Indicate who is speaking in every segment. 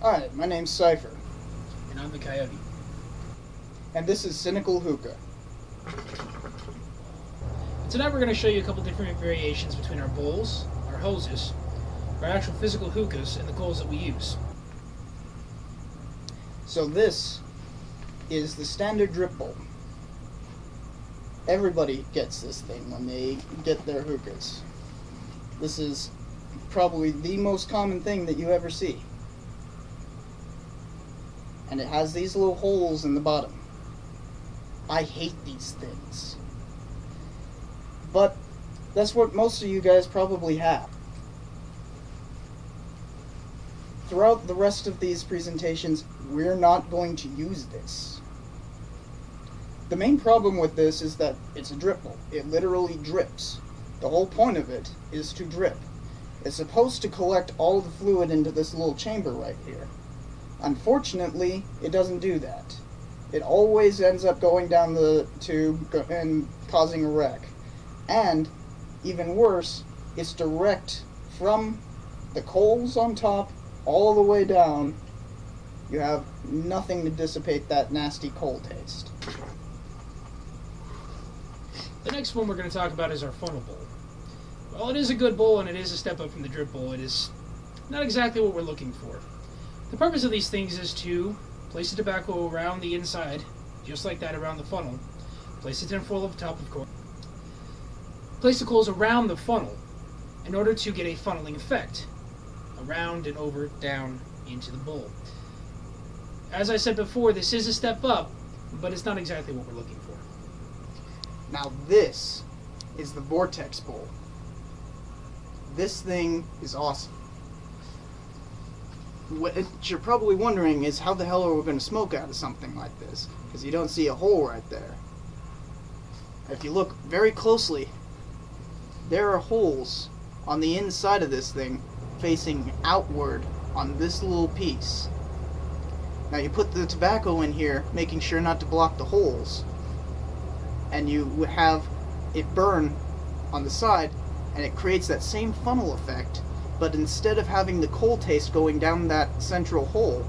Speaker 1: Hi, my name's Cypher,
Speaker 2: And I'm the Coyote.
Speaker 1: and this is Cynical Hookah.
Speaker 2: And tonight we're going to show you a couple different variations between our bowls, our hoses, our actual physical hookahs, and the coals that we use.
Speaker 1: So this is the standard drip bowl. Everybody gets this thing when they get their hookahs. This is probably the most common thing that you ever see. And it has these little holes in the bottom. I hate these things. But that's what most of you guys probably have. Throughout the rest of these presentations, we're not going to use this. The main problem with this is that it's a drip bowl. It literally drips. The whole point of it is to drip. It's supposed to collect all the fluid into this little chamber right here. Unfortunately, it doesn't do that. It always ends up going down the tube and causing a wreck. And, even worse, it's direct from the coals on top all the way down. You have nothing to dissipate that nasty coal taste.
Speaker 2: The next one we're going to talk about is our funnel bowl. While it is a good bowl and it is a step up from the drip bowl, it is not exactly what we're looking for. The purpose of these things is to place the tobacco around the inside, just like that around the funnel. Place the tin foil up top, of course. Place the coals around the funnel in order to get a funneling effect. Around and over, down, into the bowl. As I said before, this is a step up, but it's not exactly what we're looking for.
Speaker 1: Now this is the Vortex bowl. This thing is awesome. What you're probably wondering is how the hell are we going to smoke out of something like this? Because you don't see a hole right there. If you look very closely, there are holes on the inside of this thing facing outward on this little piece. Now you put the tobacco in here, making sure not to block the holes, and you have it burn on the side, and it creates that same funnel effect, but instead of having the coal taste going down that central hole,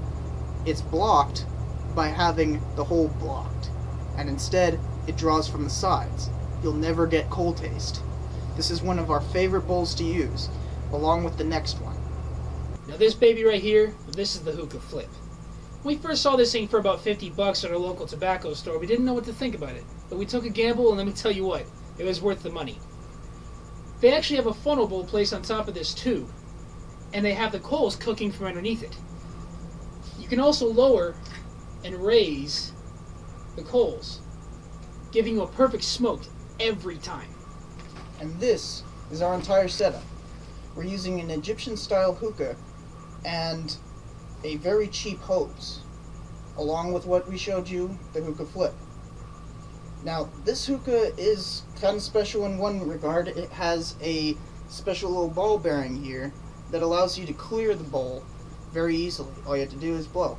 Speaker 1: it's blocked by having the hole blocked, and instead it draws from the sides. You'll never get coal taste. This is one of our favorite bowls to use, along with the next one.
Speaker 2: Now this baby right here, this is the hookah flip. When we first saw this thing for about $50 at our local tobacco store, we didn't know what to think about it. But we took a gamble, and let me tell you what, it was worth the money. They actually have a funnel bowl placed on top of this too, and they have the coals cooking from underneath it. You can also lower and raise the coals, giving you a perfect smoke every time.
Speaker 1: And this is our entire setup. We're using an Egyptian-style hookah and a very cheap hose, along with what we showed you, the hookah flip. Now, this hookah is kind of special in one regard. It has a special little ball bearing here that allows you to clear the bowl very easily. All you have to do is blow.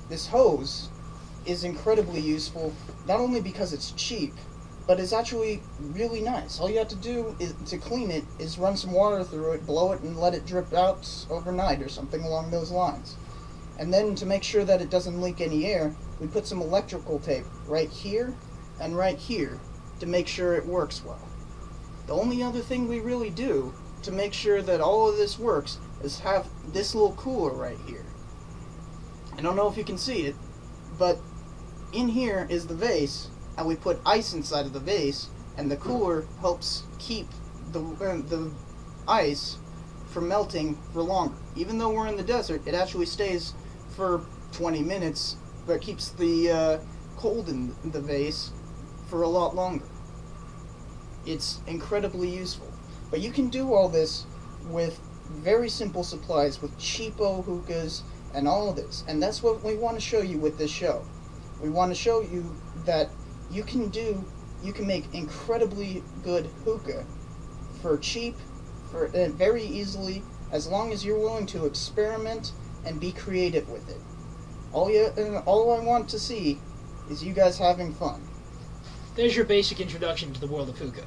Speaker 1: This hose is incredibly useful, not only because it's cheap, but it's actually really nice. All you have to do to clean it is run some water through it, blow it, and let it drip out overnight or something along those lines. And then to make sure that it doesn't leak any air, we put some electrical tape right here and right here to make sure it works well. The only other thing we really do to make sure that all of this works is have this little cooler right here. I don't know if you can see it, but in here is the vase, and we put ice inside of the vase, and the cooler helps keep the ice from melting for longer. Even though we're in the desert, it actually stays for 20 minutes, but keeps the cold in the vase for a lot longer. It's incredibly useful. But you can do all this with very simple supplies, with cheapo hookahs and all of this. And that's what we want to show you with this show. We want to show you that you can make incredibly good hookah for cheap, very easily, as long as you're willing to experiment and be creative with it. All I want to see is you guys having fun.
Speaker 2: There's your basic introduction to the world of hookah.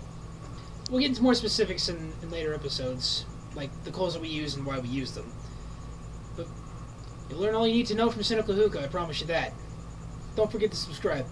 Speaker 2: We'll get into more specifics in later episodes, like the coals that we use and why we use them. But you'll learn all you need to know from Cynical Hookah, I promise you that. Don't forget to subscribe.